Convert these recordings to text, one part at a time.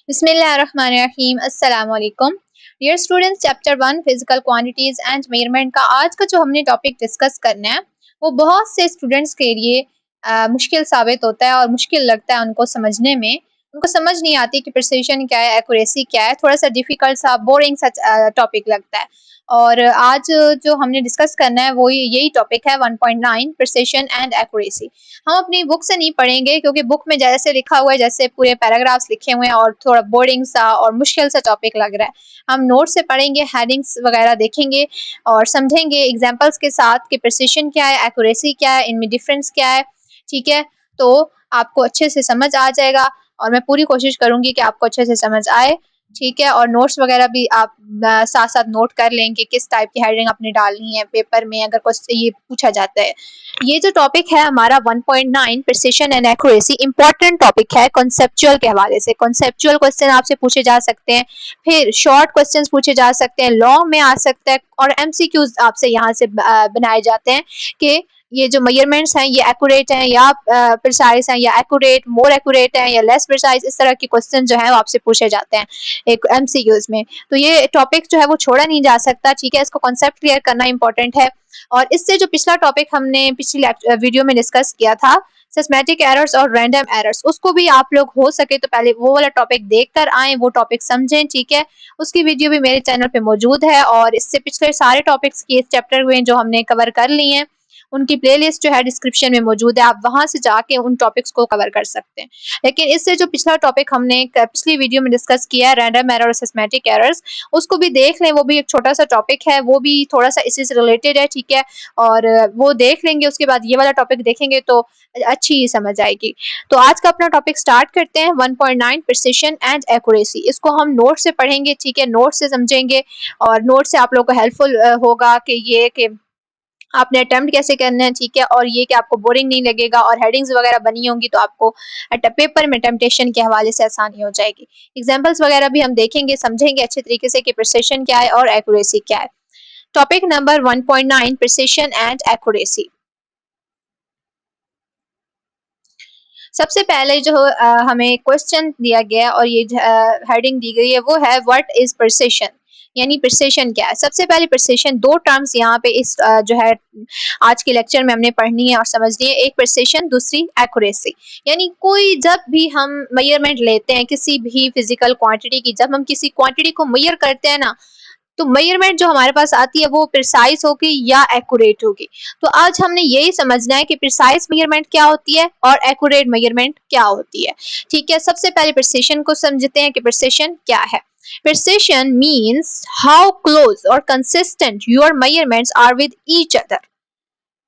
बिस्मिल्लाहिर्रहमानिर्रहीम अस्सलाम वालेकुम। Dear students, chapter 1 physical quantities and measurement का आज का जो हमने टॉपिक डिस्कस करना है वो बहुत से स्टूडेंट्स के लिए मुश्किल साबित होता है और मुश्किल लगता है उनको समझने में। उनको समझ नहीं आती कि प्रिसिशन क्या है, एक्यूरेसी क्या है, थोड़ा सा डिफिकल्ट सा बोरिंग सा टॉपिक लगता है। और आज जो हमने डिस्कस करना है वो यही टॉपिक है 1.9 प्रिसिशन एंड एक्यूरेसी। हम अपनी बुक से नहीं पढ़ेंगे क्योंकि बुक में जैसे लिखा हुआ है, जैसे पूरे पैराग्राफ्स लिखे हुए हैं और थोड़ा बोरिंग सा और मुश्किल सा टॉपिक लग रहा है। हम नोट से पढ़ेंगे, हेडिंग्स वगैरह देखेंगे और समझेंगे एग्जांपल्स के साथ कि प्रिसिशन क्या है, एक्यूरेसी क्या है, इनमें डिफरेंस क्या है। ठीक है, तो आपको अच्छे से समझ आ जाएगा और मैं पूरी कोशिश करूंगी कि आपको अच्छे से समझ आए। ठीक है, और नोट्स वगैरह भी आप साथ साथ नोट कर लेंगे किस टाइप की हेडिंग आपने डालनी है पेपर में अगर कुछ ये पूछा जाता है। ये जो टॉपिक है हमारा 1.9 precision and accuracy important topic है कॉन्सेप्चुअल के हवाले से। कॉन्सेप्चुअल क्वेश्चन आपसे पूछे जा सकते हैं, फिर शॉर्ट क्वेश्चंस पूछे जा सकते हैं, लॉन्ग में आ सकता है और एमसीक्यूज आपसे यहाँ से बनाए जाते हैं कि ये जो मेजरमेंट्स हैं ये एक्यूरेट हैं या प्रिसाइज हैं या एक्यूरेट, मोर एक्यूरेट हैं या लेस प्रिसाइज। इस तरह के क्वेश्चन जो है वो आपसे पूछे जाते हैं एक एमसीक्यूज में। तो ये टॉपिक जो है वो छोड़ा नहीं जा सकता। ठीक है, इसको कॉन्सेप्ट क्लियर करना इंपॉर्टेंट है। और इससे जो पिछला टॉपिक हमने पिछली वीडियो में डिस्कस किया था, सिस्मेटिक एरर्स और रैंडम एरर्स, उसको भी आप लोग हो सके तो पहले वो वाला टॉपिक देखकर आए, वो टॉपिक समझें। ठीक है, उसकी वीडियो भी मेरे चैनल पे मौजूद है और इससे पिछले सारे टॉपिक्स की इस चैप्टर में जो हमने कवर कर लिए हैं उनकी प्लेलिस्ट जो है डिस्क्रिप्शन में मौजूद है, आप वहां से जाके उन टॉपिक्स को कवर कर सकते हैं। लेकिन इससे जो पिछला टॉपिक हमने पिछली वीडियो में डिस्कस किया है, रैंडम एरर और सिस्मेटिक एरर्स, उसको भी देख लें। वो भी एक छोटा सा टॉपिक है, वो भी थोड़ा सा इसी से रिलेटेड है। ठीक है, और वो देख लेंगे, उसके बाद ये वाला टॉपिक देखेंगे तो अच्छी समझ आएगी। तो आज का अपना टॉपिक स्टार्ट करते हैं, 1.9 प्रिसिशन एंड एक्यूरेसी। इसको हम नोट से पढ़ेंगे। ठीक है, नोट से समझेंगे और नोट से आप लोग को हेल्पफुल होगा कि ये कि आपने अटेम्प्ट कैसे करना है। ठीक है, और ये कि आपको बोरिंग नहीं लगेगा और हेडिंग्स वगैरह बनी होंगी तो आपको पेपर में टेम्पटेशन के हवाले से आसानी हो जाएगी। एग्जांपल्स वगैरह भी हम देखेंगे, समझेंगे अच्छे तरीके से कि प्रिसिशन क्या है और एक्यूरेसी क्या है। Topic number 1.9 precision and accuracy. सबसे पहले जो हमें क्वेश्चन दिया गया और ये हेडिंग दी गई है वो है व्हाट इज प्रिसिशन, यानी प्रिसिशन क्या है। सबसे पहले प्रिसिशन, दो टर्म्स यहाँ पे इस जो है आज के लेक्चर में हमने पढ़नी है और समझनी है। एक प्रिसिशन, दूसरी एक्यूरेसी। यानी कोई जब भी हम मेजरमेंट लेते हैं किसी भी फिजिकल क्वांटिटी की, जब हम किसी क्वांटिटी को मेजर करते हैं ना, तो मेजरमेंट जो हमारे पास आती है वो प्रिसाइज होगी या एक्यूरेट होगी। तो आज हमने यही समझना है कि प्रिसाइज मेजरमेंट क्या होती है और एक्यूरेट मेजरमेंट क्या होती है। ठीक है, सबसे पहले प्रिसिशन को समझते हैं कि प्रिसिशन क्या है। Precision means how close or consistent your measurements are with each other,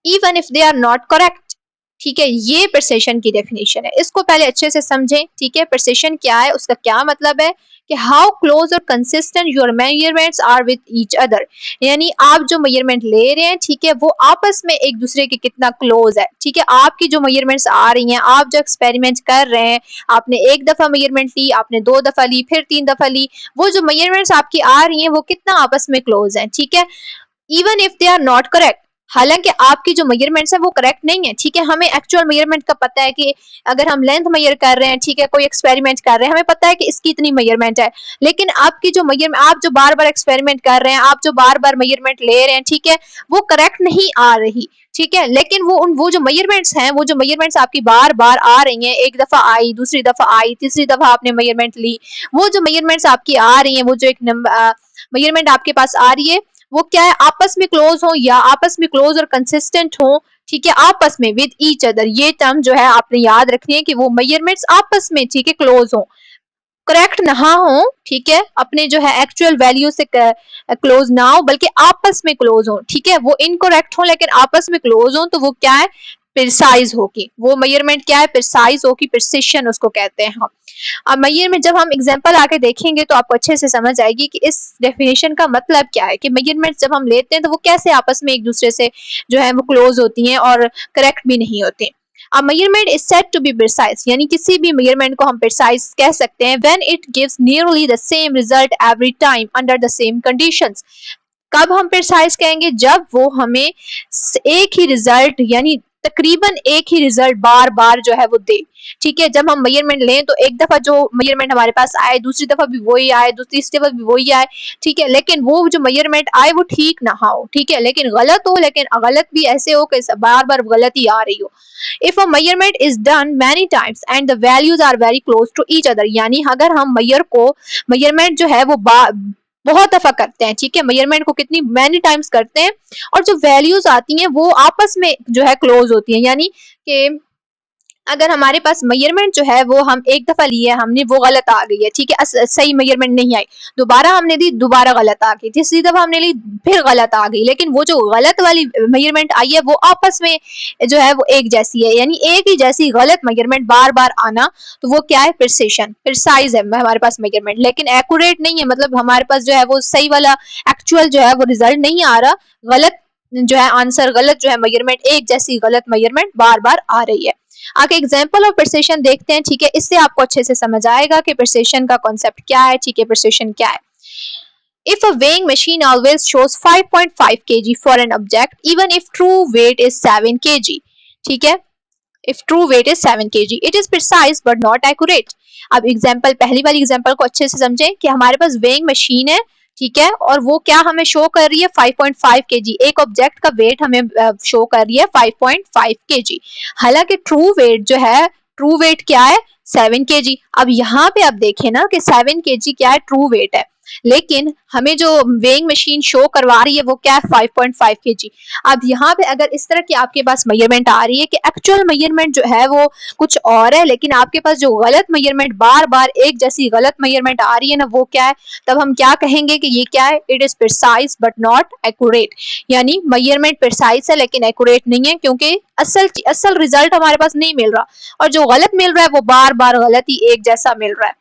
even if they are not correct. ठीक है, ये प्रिसिशन की डेफिनेशन है, इसको पहले अच्छे से समझें। ठीक है, प्रिसिशन क्या है, उसका क्या मतलब है कि हाउ क्लोज और consistent your measurements are with each other, यानी आप जो मेजरमेंट ले रहे हैं, ठीक है, वो आपस में एक दूसरे के कितना क्लोज है। ठीक है, आपकी जो मेजरमेंट्स आ रही हैं, आप जो एक्सपेरिमेंट कर रहे हैं, आपने एक दफा मेजरमेंट ली, आपने दो दफा ली, फिर तीन दफा ली, वो जो मेजरमेंट्स आपकी आ रही हैं वो कितना आपस में क्लोज हैं। ठीक है, even if they are not correct, हालांकि आपकी जो मेजरमेंट्स है वो करेक्ट नहीं है। ठीक है, हमें एक्चुअल मेजरमेंट का पता है कि अगर हम लेंथ मेजर कर रहे हैं, ठीक है, कोई एक्सपेरिमेंट कर रहे हैं, हमें पता है कि इसकी इतनी मेजरमेंट है। लेकिन आपकी जो मेजरमेंट, आप जो बार बार एक्सपेरिमेंट कर रहे हैं, आप जो बार बार मेजरमेंट ले रहे हैं, ठीक है, वो करेक्ट नहीं आ रही। ठीक है, लेकिन वो जो मेजरमेंट्स हैं, वो जो मेजरमेंट्स आपकी बार बार आ रही हैं, एक दफा आई, दूसरी दफा आई, तीसरी दफा आपने मेजरमेंट ली, वो जो मेजरमेंट्स आपकी आ रही हैं, वो जो एक मेजरमेंट आपके पास आ रही है, वो क्या है, आपस में क्लोज हो या आपस में क्लोज और कंसिस्टेंट हो। ठीक है, आपस में विद ईच अदर, ये टर्म जो है आपने याद रखनी है कि वो मेजरमेंट्स आपस में, ठीक है, क्लोज हो, करेक्ट ना हो। ठीक है, अपने जो है एक्चुअल वैल्यू से क्लोज ना हो बल्कि आपस में क्लोज हो। ठीक है, वो इनकरेक्ट हो लेकिन आपस में क्लोज हो, तो वो क्या है, प्रिसाइज होगी। वो मेजरमेंट क्या है, प्रिसाइज होगी, प्रिसिशन उसको कहते हैं हम। अब मेजरमेंट जब हम एग्जांपल आके देखेंगे तो आपको अच्छे से समझ आएगी कि इस डेफिनेशन का मतलब क्या है, कि मेजरमेंट जब हम लेते हैं तो वो कैसे आपस में एक दूसरे से जो है वो क्लोज होती हैं और करेक्ट भी नहीं होते। A measurement is said to be precise, यानी किसी भी measurement को हम precise कह सकते हैं when it gives nearly the same result every time under the same conditions। कब हम precise कहेंगे, जब वो हमें एक ही रिजल्ट यानी तकरीबन एक ही रिजल्ट बार बार जो है वो दे। ठीक है, जब हम मेजरमेंट लें तो एक दफा जो मेजरमेंट हमारे पास आए, दूसरी दफा भी वही आए, तीसरी दफा भी वही आए। ठीक है, लेकिन वो जो मेजरमेंट आए वो ठीक ना हो, ठीक है, लेकिन गलत हो, लेकिन गलत भी ऐसे हो कि बार बार गलत ही आ रही हो। If a measurement is done many times and the values are very close to each other, यानी अगर हम मेजरमेंट जो है वो बहुत दफा करते हैं, ठीक है, मेजरमेंट को कितनी मैनी टाइम्स करते हैं, और जो वैल्यूज आती हैं वो आपस में जो है क्लोज होती हैं, यानी कि अगर हमारे पास मेजरमेंट जो है वो हम एक दफा लिए हमने, वो गलत आ गई है, ठीक है, सही मेजरमेंट नहीं आई, दोबारा हमने दी, दोबारा गलत आ गई, तीसरी दफा हमने ली, फिर गलत आ गई, लेकिन वो जो गलत वाली मेजरमेंट आई है वो आपस में जो है वो एक जैसी है, यानी एक ही जैसी गलत मेजरमेंट बार बार आना, तो वो क्या है, प्रिसिशन, प्रिसाइज है हमारे पास मेजरमेंट, लेकिन एक्यूरेट नहीं है, मतलब हमारे पास जो है वो सही वाला एक्चुअल जो है वो रिजल्ट नहीं आ रहा, गलत जो है आंसर, गलत जो है मेजरमेंट, एक जैसी गलत मेजरमेंट बार बार आ रही है। आगे एग्जांपल ऑफ प्रिसिशन देखते हैं, ठीक है, इससे आपको अच्छे से समझ आएगा कि प्रिसिशन का कॉन्सेप्ट क्या है, ठीक है, प्रिसिशन क्या है। If a weighing machine always shows 5.5 kg for an object, even if true weight is 7 kg, ठीक है, if true weight is 7 kg, it is precise but not accurate। अब एग्जांपल, पहली वाली एग्जांपल को अच्छे से समझें कि हमारे पास वेइंग मशीन है, ठीक है, और वो क्या हमें शो कर रही है 5.5 kg, एक ऑब्जेक्ट का वेट हमें शो कर रही है 5.5 kg, हालांकि ट्रू वेट जो है, ट्रू वेट क्या है 7 kg। अब यहाँ पे आप देखें ना कि 7 kg क्या है, ट्रू वेट है, लेकिन हमें जो वेइंग मशीन शो करवा रही है वो क्या है 5.5 kg। अब यहाँ पे अगर इस तरह की आपके पास मेजरमेंट आ रही है कि एक्चुअल मेजरमेंट जो है वो कुछ और है, लेकिन आपके पास जो गलत मेजरमेंट, बार बार एक जैसी गलत मेजरमेंट आ रही है ना, वो क्या है, तब हम क्या कहेंगे कि ये क्या है, it is precise but not accurate, यानी मेजरमेंट प्रिसाइज है लेकिन एक्यूरेट नहीं है, क्योंकि असल रिजल्ट हमारे पास नहीं मिल रहा, और जो गलत मिल रहा है वो बार बार गलत ही एक जैसा मिल रहा है।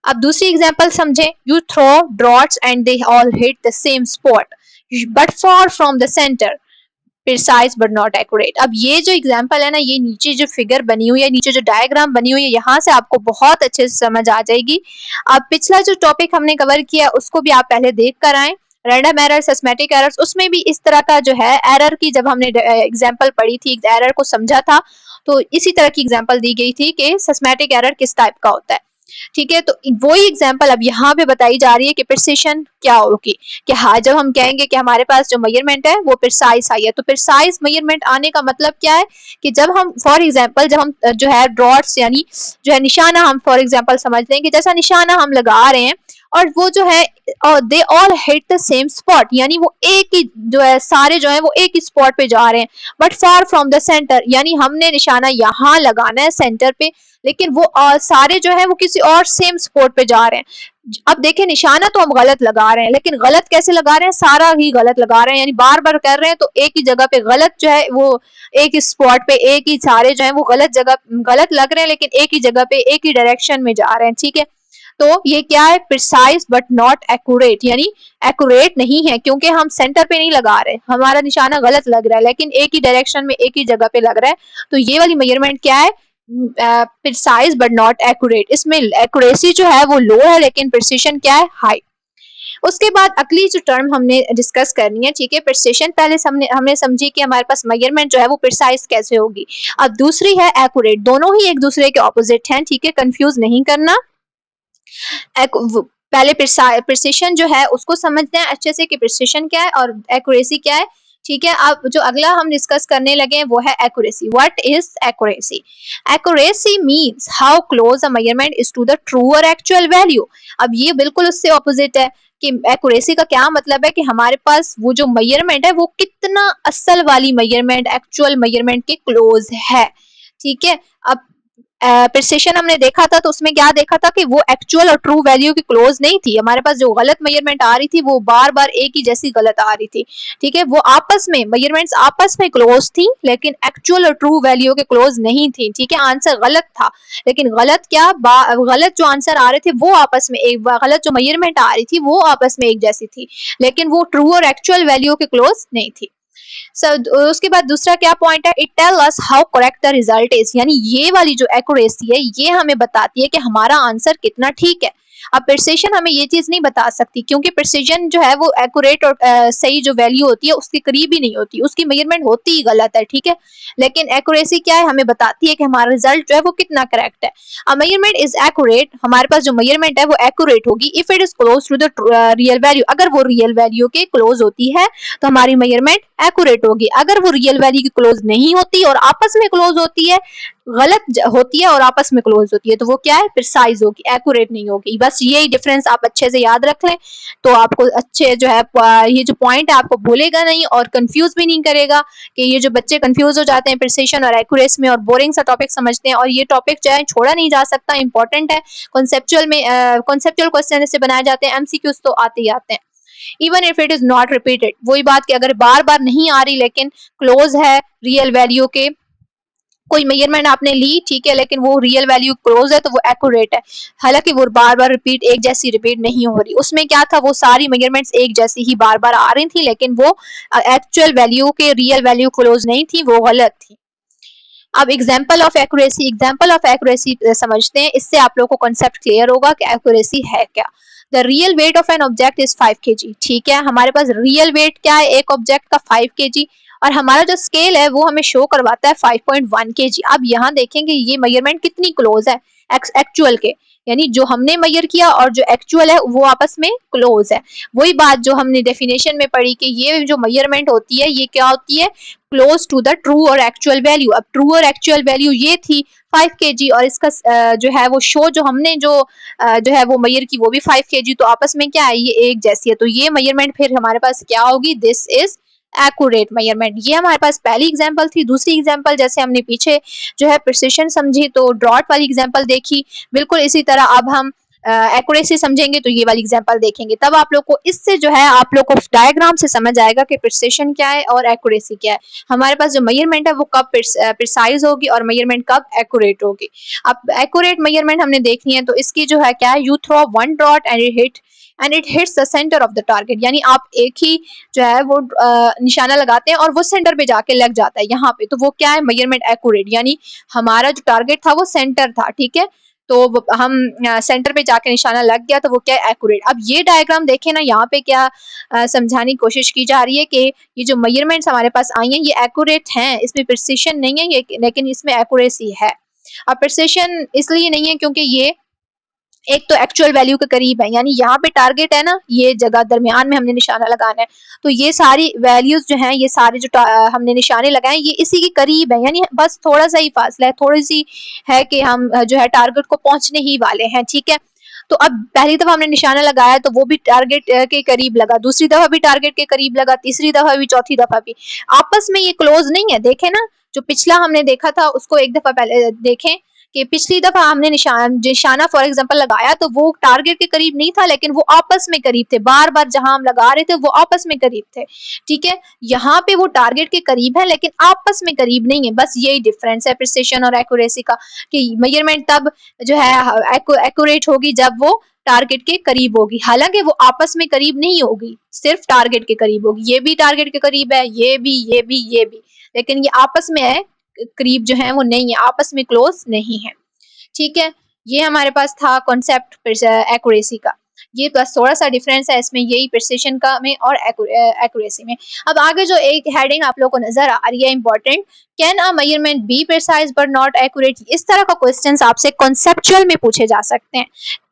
अब दूसरी एग्जांपल समझें, you throw darts and they all hit the same spot but far from the centre, precise but not accurate. अब ये जो एग्जांपल है ना, ये नीचे जो फिगर बनी हुई है, नीचे जो डायग्राम बनी हुई है, यहाँ से आपको बहुत अच्छे से समझ आ जाएगी। अब पिछला जो टॉपिक हमने कवर किया उसको भी आप पहले देख कर आए, रैंडम एरर, सिस्टेमेटिक एरर्स, उसमें भी इस तरह का जो है एरर की, जब हमने एग्जांपल पढ़ी थी, एरर को समझा था, तो इसी तरह की एग्जांपल दी गई थी कि सिस्टेमेटिक एरर किस टाइप का होता है, ठीक है। तो वही एग्जांपल अब यहाँ पे बताई जा रही है कि प्रिसिशन क्या होगी, कि हाँ, जब हम कहेंगे कि हमारे पास जो मेजरमेंट है वो प्रिसाइज आई है, तो प्रिसाइज मेजरमेंट आने का मतलब क्या है कि जब हम फॉर एग्जांपल, जब हम जो है ड्रॉट्स यानी जो है निशाना, हम फॉर एग्जांपल समझ लें कि जैसा निशाना हम लगा रहे हैं और वो जो है दे all hit the same spot, यानी वो एक ही जो है, सारे जो है वो एक ही स्पॉट पे जा रहे हैं, but far from the centre, यानी हमने निशाना यहाँ लगाना है सेंटर पे, लेकिन वो सारे जो है वो किसी और सेम स्पॉट पे जा रहे हैं। अब देखें, निशाना तो हम गलत लगा रहे हैं, लेकिन गलत कैसे लगा रहे हैं, सारा ही गलत लगा रहे हैं, यानी बार बार कर रहे हैं, तो एक ही जगह पे गलत जो है वो, एक ही स्पॉट पे एक ही सारे जो है वो गलत जगह गलत लग रहे हैं, लेकिन एक ही जगह पे एक ही डायरेक्शन में जा रहे हैं, ठीक है। तो ये क्या है, प्रिसाइज बट नॉट एक्यूरेट, यानी एक्यूरेट नहीं है, क्योंकि हम सेंटर पे नहीं लगा रहे, हमारा निशाना गलत लग रहा है, लेकिन एक ही डायरेक्शन में एक ही जगह पे लग रहा है, तो ये वाली मेजरमेंट क्या है, प्रिसाइज बट नॉट एक्यूरेट। इसमें एक्यूरेसी जो है वो लो है, लेकिन प्रिसिशन क्या है, हाई। उसके बाद अगली जो टर्म हमने डिस्कस करनी है, ठीक है, प्रिसिशन पहले हमने समझी कि हमारे पास मेजरमेंट जो है वो प्रिसाइज कैसे होगी, अब दूसरी है एक्यूरेट, दोनों ही एक दूसरे के ऑपोजिट हैं, ठीक है, कंफ्यूज नहीं करना। पहले प्रिसिशन जो है उसको समझते हैं अच्छे से कि प्रिसिशन क्या है और एक्यूरेसी क्या है, ठीक है। अब जो अगला हम डिस्कस करने लगे हैं वो है accuracy. What is accuracy? Accuracy means how close a measurement is to the true और एक्चुअल वैल्यू। अब ये बिल्कुल उससे ऑपोजिट है कि एक्यूरेसी का क्या मतलब है कि हमारे पास वो जो मेजरमेंट है वो कितना असल वाली मेजरमेंट, एक्चुअल मेजरमेंट के क्लोज है, ठीक है। अब प्रिसिशन हमने देखा था तो उसमें क्या देखा था कि वो एक्चुअल और ट्रू वैल्यू की क्लोज नहीं थी, हमारे पास जो गलत मेजरमेंट आ रही थी वो बार बार एक ही जैसी गलत आ रही थी, ठीक है। वो आपस में मेजरमेंट्स आपस में क्लोज थी, लेकिन एक्चुअल और ट्रू वैल्यू के क्लोज नहीं थी, ठीक है। आंसर गलत था, लेकिन गलत क्या, गलत जो आंसर आ रहे थे वो आपस में एक, गलत जो मेजरमेंट आ रही थी वो आपस में एक जैसी थी, लेकिन वो ट्रू और एक्चुअल वैल्यू के क्लोज नहीं थी। उसके बाद दूसरा क्या पॉइंट है, it tell us how correct the result is, यानी ये वाली जो एक्यूरेसी है ये हमें बताती है कि हमारा आंसर कितना ठीक है। अब प्रिसिशन हमें ये चीज नहीं बता सकती, क्योंकि प्रिसिजन जो है वो एक्यूरेट और सही जो वैल्यू होती है उसके करीब ही नहीं होती, उसकी मेजरमेंट होती ही गलत है, ठीक है। लेकिन एक्यूरेसी क्या है, हमें बताती है कि हमारा रिजल्ट जो है वो कितना करेक्ट है। अ मेजरमेंट इज एक्यूरेट, हमारे पास जो मेजरमेंट है वो एक्यूरेट होगी if it is close to the real value, अगर वो रियल वैल्यू के क्लोज होती है तो हमारी मेजरमेंट एक्यूरेट होगी। अगर वो रियल वैल्यू की क्लोज नहीं होती और आपस में क्लोज होती है, गलत होती है और आपस में क्लोज होती है, तो वो क्या है, प्रिसाइज होगी, एक्यूरेट नहीं होगी। बस यही डिफरेंस आप अच्छे से याद रख लें तो आपको अच्छे जो है ये जो पॉइंट है आपको भूलेगा नहीं और कंफ्यूज भी नहीं करेगा। कि ये जो बच्चे कंफ्यूज हो जाते हैं प्रिसिशन और एक्यूरेसी में और बोरिंग सा टॉपिक समझते हैं, और ये टॉपिक जो है छोड़ा नहीं जा सकता, इंपॉर्टेंट है। कॉन्सेप्चुअल में कॉन्सेप्चुअल क्वेश्चन से बनाए जाते हैं, एमसीक्यूज तो आते ही आते हैं। Even if it is not repeated, वही बात कि अगर बार बार नहीं आ रही लेकिन क्लोज है रियल वैल्यू के, कोई मेजरमेंट आपने ली, ठीक है, लेकिन वो रियल वैल्यू क्लोज है तो वो एक्यूरेट है। हालांकि वो बार बार रिपीट एक जैसी रिपीट नहीं हो रही, उसमें क्या था, वो सारी मेजरमेंट्स एक जैसी ही बार बार आ रही थी, लेकिन वो एक्चुअल वैल्यू के रियल वैल्यू क्लोज नहीं थी, वो गलत थी। अब एग्जाम्पल ऑफ एक्यूरेसी समझते हैं, इससे आप लोग को कॉन्सेप्ट क्लियर होगा कि एक्यूरेसी है क्या। The real weight of an object is 5 kg, ठीक है, हमारे पास रियल वेट क्या है एक ऑब्जेक्ट का, 5 kg, और हमारा जो स्केल है वो हमें शो करवाता है 5.1 kg। अब यहाँ देखेंगे ये मेजरमेंट कितनी क्लोज है एक्चुअल के, यानी जो हमने मेजर किया और जो एक्चुअल है वो आपस में क्लोज है। वही बात जो हमने डेफिनेशन में पढ़ी कि ये जो मेजरमेंट होती है ये क्या होती है, क्लोज टू द ट्रू और एक्चुअल वैल्यू। अब ट्रू और एक्चुअल वैल्यू ये थी 5 kg, और इसका जो है वो शो जो हमने जो है वो मेजर की वो भी 5 kg, तो आपस में क्या है, ये एक जैसी है, तो ये मेजरमेंट फिर हमारे पास क्या होगी, दिस इज एक्यूरेट मेजरमेंट। ये हमारे पास पहली एग्जांपल थी। दूसरी एग्जांपल जैसे हमने पीछे जो है प्रिसिशन समझी तो ड्रॉट वाली एग्जांपल देखी, बिल्कुल इसी तरह अब हम एक्यूरेसी समझेंगे तो ये वाली एग्जांपल देखेंगे। तब आप लोग को इससे जो है आप लोग को डायग्राम से समझ आएगा कि प्रिसिशन क्या है और एक्यूरेसी क्या है। हमारे पास जो मेजरमेंट है वो कब प्रिसाइज होगी और मेजरमेंट कब एक्यूरेट होगी। अब एक्यूरेट मेजरमेंट हमने देखनी है तो इसकी जो है क्या है, you throw one dot and it hits the centre of the target, यानी आप एक ही जो है वो निशाना लगाते हैं और वो सेंटर पे जाके लग जाता है यहाँ पे, तो वो क्या है, मेजरमेंट एक्यूरेट, यानी हमारा जो टारगेट था वो सेंटर था, ठीक है, तो हम सेंटर पे जाके निशाना लग गया तो वो क्या है, एक्यूरेट। अब ये डायग्राम देखें ना, यहाँ पे क्या समझाने की कोशिश की जा रही है कि ये जो मेजरमेंट्स हमारे पास आई हैं ये एक्यूरेट हैं, इसमें प्रिसिशन नहीं है ये, लेकिन इसमें एक्यूरेसी है। अब प्रिसिशन इसलिए नहीं है क्योंकि ये एक तो एक्चुअल वैल्यू के करीब है, यानी यहाँ पे टारगेट है ना, ये जगह दरमियान में हमने निशाना लगाना है, तो ये सारी वैल्यूज जो हैं, ये सारे जो हमने निशाने लगाए ये इसी के करीब है, यानी बस थोड़ा सा ही फासला है, थोड़ी सी है कि हम जो है टारगेट को पहुंचने ही वाले हैं, ठीक है। तो अब पहली दफा हमने निशाना लगाया तो वो भी टारगेट के करीब लगा, दूसरी दफा भी टारगेट के करीब लगा, तीसरी दफा भी, चौथी दफा भी, आपस में ये क्लोज नहीं है। देखें ना, जो पिछला हमने देखा था उसको एक दफा पहले देखें कि पिछली दफा हमने निशाना फॉर एग्जांपल लगाया तो वो टारगेट के करीब नहीं था, लेकिन वो आपस में करीब थे, बार बार जहां हम लगा रहे थे वो आपस में करीब थे, ठीक है। यहाँ पे वो टारगेट के करीब है लेकिन आपस में करीब नहीं है, बस यही डिफरेंस है प्रिसिशन और एक्यूरेसी का, कि मेजरमेंट तब जो है एक्यूरेट होगी जब वो टारगेट के करीब होगी, हालांकि वो आपस में करीब नहीं होगी, सिर्फ टारगेट के करीब होगी। ये भी टारगेट के करीब है, ये भी, ये भी, ये भी, लेकिन ये आपस में है करीब जो है वो नहीं है, आपस में क्लोज नहीं है, ठीक है। ये हमारे पास था कॉन्सेप्ट एक्यूरेसी का। ये बस थोड़ा सा डिफरेंस है इसमें, यही प्रिसिशन का में और एक्यूरेसी में। अब आगे जो एक हेडिंग आप लोगों को नजर आ रही है important, can a measurement be precise but not accurate, इस तरह का क्वेश्चंस आपसे कॉन्सेप्चुअल में पूछे जा सकते हैं।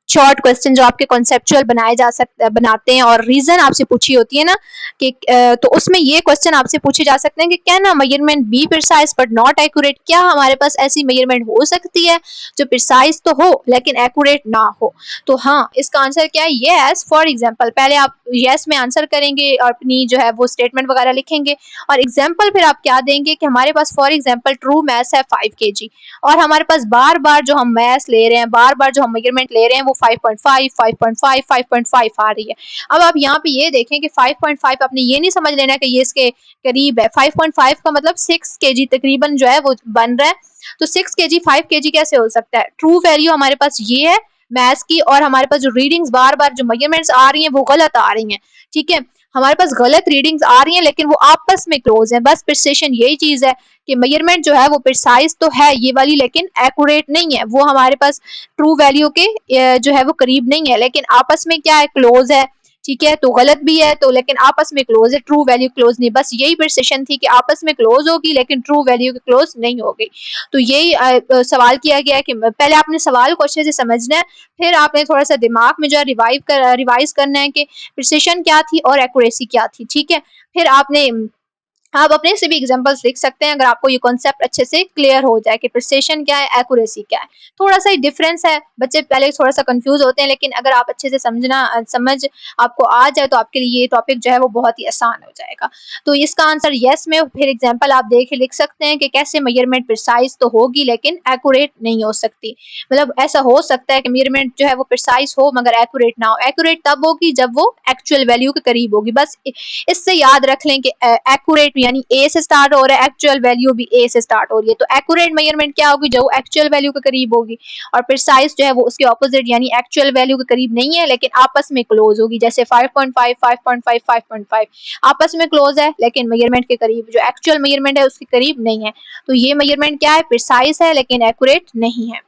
शॉर्ट क्वेश्चन जो आपके कॉन्सेप्चुअल बनाते हैं और रीजन आपसे पूछी होती है ना कि तो उसमें ये क्वेश्चन आपसे पूछे जा सकते हैं कि can a measurement be precise but not accurate, क्या हमारे पास ऐसी मेजरमेंट हो सकती है जो प्रिसाइज तो हो लेकिन एक्यूरेट ना हो। तो हाँ, इसका आंसर क्या है, यस। फॉर एग्जांपल पहले आप यस में आंसर करेंगे और अपनी जो है वो स्टेटमेंट वगैरह लिखेंगे, और एग्जांपल फिर आप क्या देंगे कि हमारे पास फॉर एग्जांपल ट्रू मैथ्स है 5 kg, और हमारे पास बार बार जो हम मैथ्स ले रहे हैं, बार बार जो हम मेजरमेंट ले रहे हैं वो 5.5 5.5 5.5 आ रही है। अब आप यहाँ पे ये देखें कि 5.5 आपने ये नहीं समझ लेना कि ये इसके करीब है, 5.5 का मतलब 6 kg तकरीबन जो है वो बन रहा है, तो 6 kg 5 kg कैसे हो सकता है। ट्रू वैल्यू हमारे पास ये है मैथ्स की, और हमारे पास जो रीडिंग्स बार बार जो मेजरमेंट्स आ रही हैं वो गलत आ रही हैं, ठीक है। हमारे पास गलत रीडिंग्स आ रही हैं लेकिन वो आपस में क्लोज हैं। बस प्रिसिशन यही चीज है कि मेजरमेंट जो है वो प्रिसाइज तो है ये वाली लेकिन एक्यूरेट नहीं है, वो हमारे पास ट्रू वैल्यू के जो है वो करीब नहीं है, लेकिन आपस में क्या है, क्लोज है। ठीक है, तो गलत भी है तो लेकिन आपस में क्लोज है, ट्रू वैल्यू क्लोज नहीं। बस यही प्रिसिशन थी कि आपस में क्लोज होगी लेकिन ट्रू वैल्यू के क्लोज नहीं होगी। तो यही सवाल किया गया है कि पहले आपने सवाल को अच्छे से समझना है, फिर आपने थोड़ा सा दिमाग में जो है रिवाइज करना है कि प्रिसिशन क्या थी और एक्यूरेसी क्या थी। ठीक है, फिर आपने आप अपने से भी एग्जांपल्स लिख सकते हैं अगर आपको ये कॉन्सेप्ट अच्छे से क्लियर हो जाए कि प्रिसिशन क्या है, एक्यूरेसी क्या है। थोड़ा सा ही डिफरेंस है, बच्चे पहले थोड़ा सा कंफ्यूज होते हैं, लेकिन अगर आप अच्छे से समझ आपको आ जाए तो आपके लिए ये टॉपिक जो है वो बहुत ही आसान हो जाएगा। तो इसका आंसर यस में फिर एग्जाम्पल आप देख लिख सकते हैं कि कैसे मेजरमेंट प्रिसाइज तो होगी लेकिन एक्यूरेट नहीं हो सकती। मतलब ऐसा हो सकता है कि मेजरमेंट जो है वो प्रिसाइज हो मगर एक्यूरेट ना हो। एक्यूरेट तब होगी जब वो एक्चुअल वैल्यू के करीब होगी। बस इससे याद रख लें कि एक्यूरेट यानी ए से स्टार्ट हो रहा है, एक्चुअल वैल्यू भी ए से स्टार्ट हो रही है। तो एक्यूरेट मेजरमेंट क्या होगी, जो एक्चुअल वैल्यू के करीब होगी, और प्रिसाइज जो है वो उसके ऑपोजिट यानी एक्चुअल वैल्यू के करीब नहीं है लेकिन आपस में क्लोज होगी। जैसे 5.5 5.5 5.5 आपस में क्लोज है लेकिन मेजरमेंट के करीब, जो एक्चुअल मेजरमेंट है उसके करीब नहीं है। तो ये मेजरमेंट क्या है, प्रिसाइज है लेकिन एक्यूरेट नहीं है।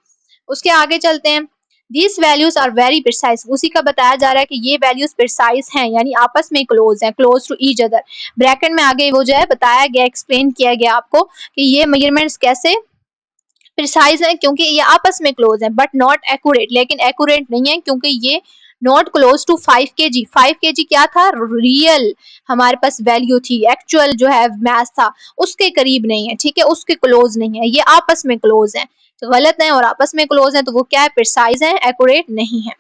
उसके आगे चलते हैं। These values are very precise, उसी का बताया जा रहा है कि ये वैल्यूज प्रिसाइज हैं यानी आपस में क्लोज हैं, close to each other. Bracket में आगे वो जो है बताया गया, एक्सप्लेन किया गया आपको कि ये मेजरमेंट्स कैसे प्रिसाइज है क्योंकि ये आपस में क्लोज है, बट नॉट एक्यूरेट, लेकिन एक्यूरेट नहीं है क्योंकि ये not close to 5 kg। 5 kg क्या था, रियल हमारे पास वैल्यू थी, एक्चुअल जो है मैथ था उसके करीब नहीं है। ठीक है, उसके क्लोज नहीं है, ये आपस में क्लोज है। तो गलत है और आपस में क्लोज है तो वो क्या है, प्रिसाइज है, एक्यूरेट नहीं है।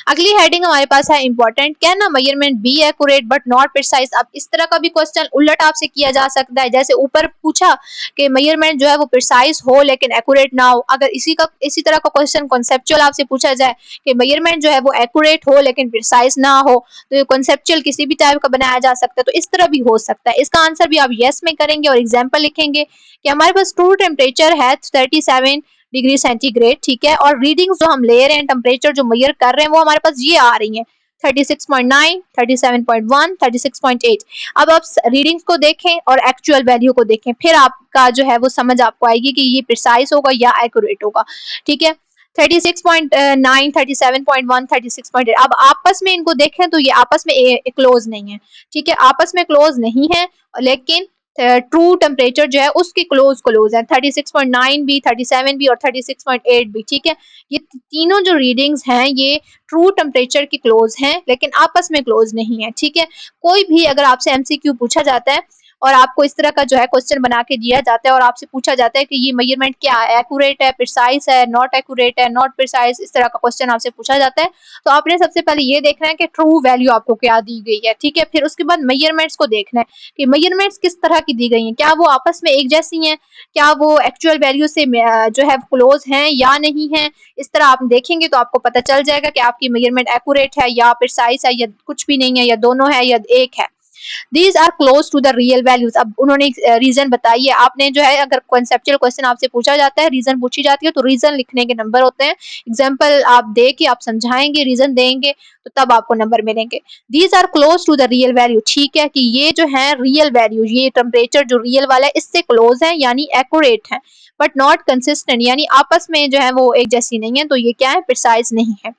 अगली हेडिंग हमारे पास है important, can a measurement be accurate but not precise. अब इस तरह का भी क्वेश्चन उलट आपसे किया जा सकता है, जैसे ऊपर पूछा कि मेजरमेंट जो है वो प्रिसाइज हो लेकिन एक्यूरेट ना हो। अगर इसी तरह का क्वेश्चन कॉन्सेप्चुअल आपसे पूछा जाए कि मेजरमेंट जो है वो एक्यूरेट हो लेकिन प्रिसाइज ना हो, तो ये कॉन्सेप्चुअल किसी भी टाइप का बनाया जा सकता है। तो इस तरह भी हो सकता है। इसका आंसर भी आप यस में करेंगे और एग्जाम्पल लिखेंगे कि हमारे पास ट्रू टेम्परेचर है 37 डिग्री सेंटीग्रेड। ठीक है, और रीडिंग्स जो हम ले रहे हैं, टेम्परेचर जो मेजर कर रहे हैं वो हमारे पास ये आ रही है 36.9 37.1 36.8। अब आप रीडिंग्स को देखें और एक्चुअल वैल्यू को देखें, फिर आपका जो है वो समझ आपको आएगी कि ये प्रिसाइज होगा या एक्यूरेट होगा। ठीक है, 36.9 37.1 36.8, अब आपस में इनको देखें तो ये आपस में क्लोज नहीं है। ठीक है, आपस में क्लोज नहीं है लेकिन ट्रू टेम्परेचर जो है उसके क्लोज है, 36.9 भी, 37 भी और 36.8 भी। ठीक है, ये तीनों जो रीडिंग्स हैं ये ट्रू टेम्परेचर के क्लोज हैं लेकिन आपस में क्लोज नहीं है। ठीक है, कोई भी अगर आपसे एमसीक्यू पूछा जाता है और आपको इस तरह का जो है क्वेश्चन बना के दिया जाता है और आपसे पूछा जाता है कि ये मेजरमेंट क्या है, एक्यूरेट है, प्रिसाइज है, नॉट एक्यूरेट है, नॉट प्रिसाइज, इस तरह का क्वेश्चन आपसे पूछा जाता है, तो आपने सबसे पहले ये देखना है कि ट्रू वैल्यू आपको क्या दी गई है। ठीक है, फिर उसके बाद मेजरमेंट्स को देखना है कि मेजरमेंट्स किस तरह की दी गई हैं, क्या वो आपस में एक जैसी हैं, क्या वो एक्चुअल वैल्यू से जो है क्लोज हैं या नहीं है। इस तरह आप देखेंगे तो आपको पता चल जाएगा कि आपकी मेजरमेंट एक्यूरेट है या प्रिसाइज है या कुछ भी नहीं है या दोनों है या एक है। These are close to the real values. अब उन्होंने रीजन बताई है। आपने जो है अगर कॉन्सेप्चुअल क्वेश्चन आपसे पूछा जाता है, रीजन पूछी जाती है, तो रीजन लिखने के नंबर होते हैं। एग्जाम्पल आप दे के आप समझाएंगे, रीजन देंगे तो तब आपको नंबर मिलेंगे। These are close to the real value. ठीक है, कि ये जो है रियल वैल्यू, ये टेम्परेचर जो रियल वाला है इससे क्लोज है यानी एक्यूरेट है, बट नॉट कंसिस्टेंट यानी आपस में जो है वो एक जैसी नहीं है, तो ये क्या है, प्रिसाइज नहीं है।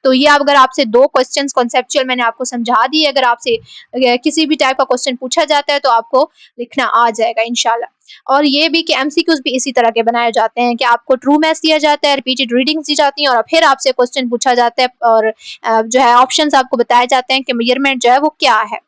तो ये अगर आपसे दो क्वेश्चंस कॉन्सेप्चुअल मैंने आपको समझा दिए, अगर आपसे किसी भी टाइप का क्वेश्चन पूछा जाता है तो आपको लिखना आ जाएगा इंशाल्लाह। और ये भी कि एमसीक्यूज भी इसी तरह के बनाए जाते हैं कि आपको ट्रू मैथ्स दिया जाता है, रिपीटेड रीडिंग्स दी जाती हैं और फिर आपसे क्वेश्चन पूछा जाता है और जो है ऑप्शंस आपको बताए जाते हैं कि मेजरमेंट जो है वो क्या है।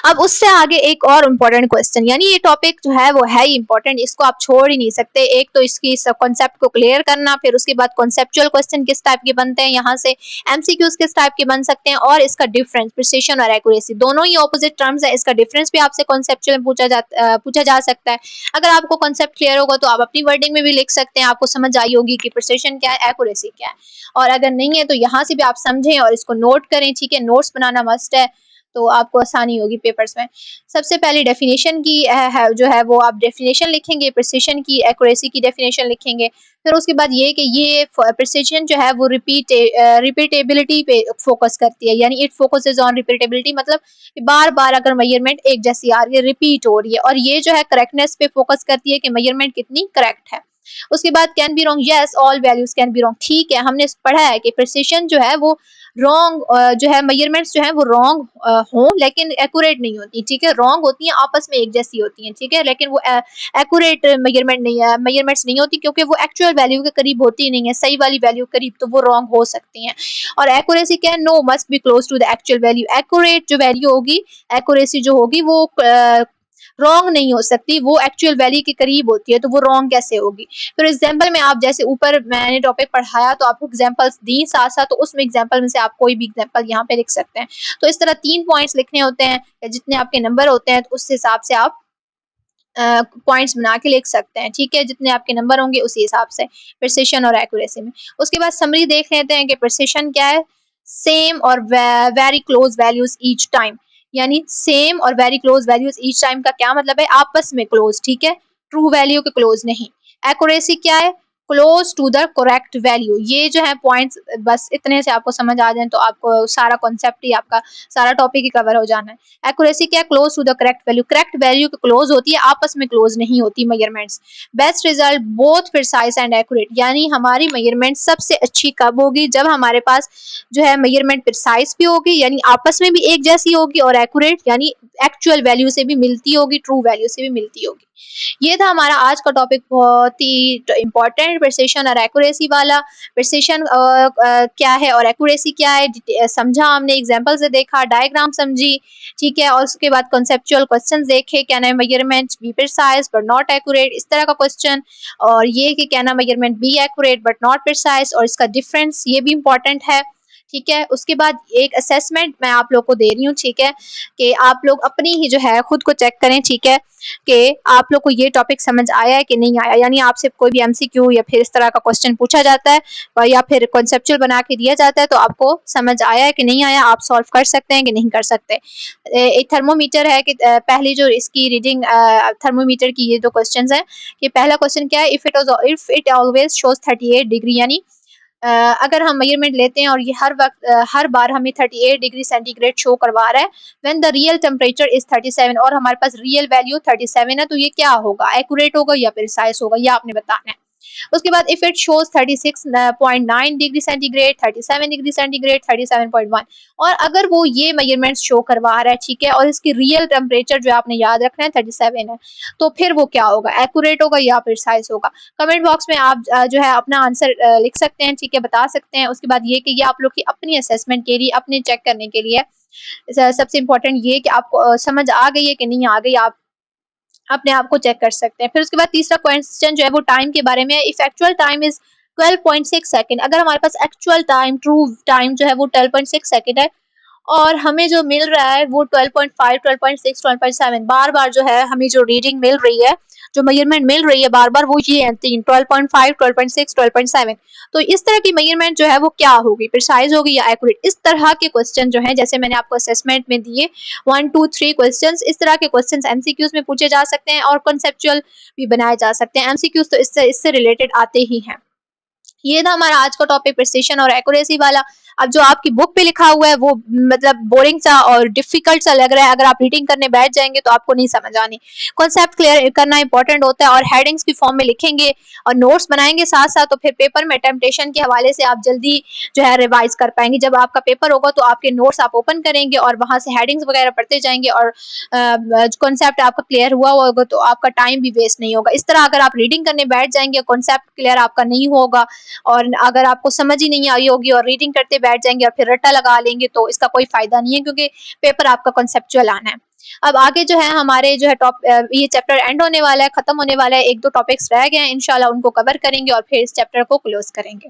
अब उससे आगे एक और इम्पोर्टेंट क्वेश्चन, यानी ये टॉपिक जो है वो है ही इम्पोर्टेंट, इसको आप छोड़ ही नहीं सकते। एक तो इसकी सब कॉन्सेप्ट को क्लियर करना, फिर उसके बाद कॉन्सेप्चुअल क्वेश्चन किस टाइप के बनते हैं, यहाँ से एमसीक्यूज किस टाइप के बन सकते हैं, और इसका डिफरेंस, प्रिसिशन और एक्यूरेसी दोनों ही ऑपोजिट टर्म्स है। इसका डिफरेंस भी आपसे कॉन्सेप्चुअल पूछा जा सकता है। अगर आपको कॉन्सेप्ट क्लियर होगा तो आप अपनी वर्डिंग में भी लिख सकते हैं, आपको समझ आई होगी कि प्रिसिशन क्या है, एक्यूरेसी क्या है। और अगर नहीं है तो यहाँ से भी आप समझें और इसको नोट करें। ठीक है, नोट्स बनाना मस्ट है। तो आपको आसानी होगी पेपर्स में। सबसे पहले डेफिनेशन की जो है वो आप डेफिनेशन लिखेंगे, प्रिसिशन की, एक्यूरेसी की डेफिनेशन लिखेंगे। फिर उसके बाद ये कि ये प्रिसिशन जो है वो रिपीटेबिलिटी पे फोकस करती है, यानी इट फोकसेस ऑन रिपीटेबिलिटी, मतलब बार-बार अगर मेजरमेंट एक जैसी आ रही है, रिपीट हो रही है। और ये जो है करेक्टनेस पे फोकस करती है कि मेजरमेंट कितनी करेक्ट है। उसके बाद can be wrong, yes all values can be wrong, ठीक है, हमने पढ़ा है कि प्रिसिशन जो है वो रॉन्ग जो है मेजरमेंट्स जो है वो रॉन्ग हो लेकिन एक्यूरेट नहीं होती, ठीक है, रॉन्ग होती हैं, आपस में एक जैसी होती हैं, ठीक है, लेकिन वो एक्यूरेट मेजरमेंट्स नहीं होती, क्योंकि वो एक्चुअल वैल्यू के करीब होती नहीं है, सही वाली वैल्यू के करीब, तो वो रॉन्ग हो सकती हैं। और एक्यूरेसी क्या है, no must be close to the actual value, accurate जो वैल्यू होगी, एक्यूरेसी जो होगी वो रॉन्ग नहीं हो सकती, वो एक्चुअल वैल्यू के करीब होती है, तो वो रॉन्ग कैसे होगी। फिर एग्जाम्पल में आप जैसे ऊपर मैंने टॉपिक पढ़ाया तो आपको एग्जाम्पल्स दी साथ साथ, तो उसमें एग्जाम्पल में से आप कोई भी एग्जाम्पल यहाँ पे लिख सकते हैं। तो इस तरह 3 पॉइंट्स लिखने होते हैं, जितने आपके नंबर होते हैं तो उस हिसाब से आप पॉइंट्स बना के लिख सकते हैं, ठीक है, जितने आपके नंबर होंगे उसी हिसाब से प्रिसिशन और एक्यूरेसी में। उसके बाद समरी देख लेते हैं कि प्रिसिशन क्या है, सेम और very close values each time, यानी सेम और very close values each time का क्या मतलब है, आपस में क्लोज, ठीक है, ट्रू वैल्यू के क्लोज नहीं। एक्यूरेसी क्या है, close to the correct value. ये जो है पॉइंट्स बस इतने से आपको समझ आ जाए तो आपको सारा कॉन्सेप्ट ही, आपका सारा टॉपिक ही कवर हो जाना है। एक्यूरेसी क्या, close to the correct value के क्लोज होती है, आपस में क्लोज नहीं होती measurements. Best result both precise and accurate, यानी हमारी मेजरमेंट सबसे अच्छी कब होगी, जब हमारे पास जो है मेजरमेंट प्रिसाइज भी होगी, यानी आपस में भी एक जैसी होगी, और एक्यूरेट यानी एक्चुअल वैल्यू से भी मिलती होगी, ट्रू वैल्यू से भी मिलती होगी। ये था हमारा आज का टॉपिक, बहुत ही इम्पोर्टेंट, प्रिसिशन और एक्यूरेसी वाला। प्रिसिशन क्या है और एक्यूरेसी क्या है समझा हमने, एग्जांपल से देखा, डायग्राम समझी, ठीक है, और उसके बाद कॉन्सेप्चुअल क्वेश्चंस देखे, can I measurement be precise but not accurate, इस तरह का क्वेश्चन, और ये कि can I measurement be accurate but not precise, और इसका डिफरेंस ये भी इम्पोर्टेंट है, ठीक है। उसके बाद एक असेसमेंट मैं आप लोग को दे रही हूँ, ठीक है, कि आप लोग अपनी ही जो है खुद को चेक करें, ठीक है, कि आप लोग को ये टॉपिक समझ आया है कि नहीं आया, यानी आपसे कोई भी एमसीक्यू या फिर इस तरह का क्वेश्चन पूछा जाता है या फिर कॉन्सेप्चुअल बना के दिया जाता है, तो आपको समझ आया है कि नहीं आया, आप सॉल्व कर सकते हैं कि नहीं कर सकते। एक थर्मोमीटर है कि पहली जो इसकी रीडिंग थर्मोमीटर की ये दो क्वेश्चन है कि पहला क्वेश्चन क्या है, if it always shows 38 degree, यानी अगर हम मेजरमेंट लेते हैं और ये हर वक्त हर बार हमें 38 डिग्री सेंटीग्रेड शो करवा रहा है, when the real temperature is 37, और हमारे पास रियल वैल्यू 37 है, तो ये क्या होगा, एक्यूरेट होगा या प्रिसाइज होगा, ये आपने बताना है। उसके बाद if it shows 36.9 degree centigrade, 37 degree centigrade, 37.1, और अगर वो ये मेजरमेंट शो करवा रहा है, ठीक है, और इसकी रियल टेम्परेचर जो आपने याद रखना है 37 है, तो फिर वो क्या होगा, एक्यूरेट होगा या प्रिसाइज होगा। कमेंट बॉक्स में आप जो है अपना आंसर लिख सकते हैं, ठीक है, बता सकते हैं। उसके बाद ये कि ये आप लोग की अपनी असेसमेंट के लिए, अपने चेक करने के लिए सबसे इम्पोर्टेंट ये कि आपको समझ आ गई है कि नहीं आ गई, आप अपने आप को चेक कर सकते हैं। फिर उसके बाद तीसरा क्वेश्चन जो है वो टाइम के बारे में है, if actual time is 12.6 second, अगर हमारे पास एक्चुअल टाइम, ट्रू टाइम जो है वो 12.6 सेकंड है, और हमें जो मिल रहा है वो 12.5, 12.6, 12.7, बार बार जो है हमें जो रीडिंग मिल रही है, जो मेजरमेंट मिल रही है बार बार, वो ये है तीन, 12.5, 12.6, 12.7। तो इस तरह की मेजरमेंट जो है वो क्या होगी, प्रिसाइज होगी या एक्यूरेट। इस तरह के क्वेश्चन जो है, जैसे मैंने आपको असेसमेंट में दिए 1 2 3 क्वेश्चन, इस तरह के क्वेश्चन एमसीक्यूज में पूछे जा सकते हैं और कॉन्सेप्चुअल भी बनाए जा सकते हैं। एमसीक्यूज तो इससे रिलेटेड आते ही हैं। ये था हमारा आज का टॉपिक, प्रिसिशन और एक्यूरेसी वाला। अब जो आपकी बुक पे लिखा हुआ है वो मतलब बोरिंग सा और डिफिकल्ट सा लग रहा है, अगर आप रीडिंग करने बैठ जाएंगे तो आपको नहीं समझ आनी। कॉन्सेप्ट क्लियर करना इंपॉर्टेंट होता है, और हेडिंग्स की फॉर्म में लिखेंगे और नोट्स बनाएंगे साथ साथ, तो फिर पेपर में टेम्पटेशन के हवाले से आप जल्दी जो है रिवाइज कर पाएंगे। जब आपका पेपर होगा तो आपके नोट्स आप ओपन करेंगे और वहां से हेडिंग्स वगैरह पढ़ते जाएंगे, और कॉन्सेप्ट आपका क्लियर हुआ होगा तो आपका टाइम भी वेस्ट नहीं होगा। इस तरह अगर आप रीडिंग करने बैठ जाएंगे, कॉन्सेप्ट क्लियर आपका नहीं होगा, और अगर आपको समझ ही नहीं आई होगी और रीडिंग करते बैठ जाएंगे और फिर रट्टा लगा लेंगे, तो इसका कोई फायदा नहीं है, क्योंकि पेपर आपका कॉन्सेप्चुअल आना है। अब आगे जो है हमारे जो है ये चैप्टर एंड होने वाला है, खत्म होने वाला है, 1 2 टॉपिक्स रह गए हैं, इंशाल्लाह उनको कवर करेंगे और फिर इस चैप्टर को क्लोज करेंगे।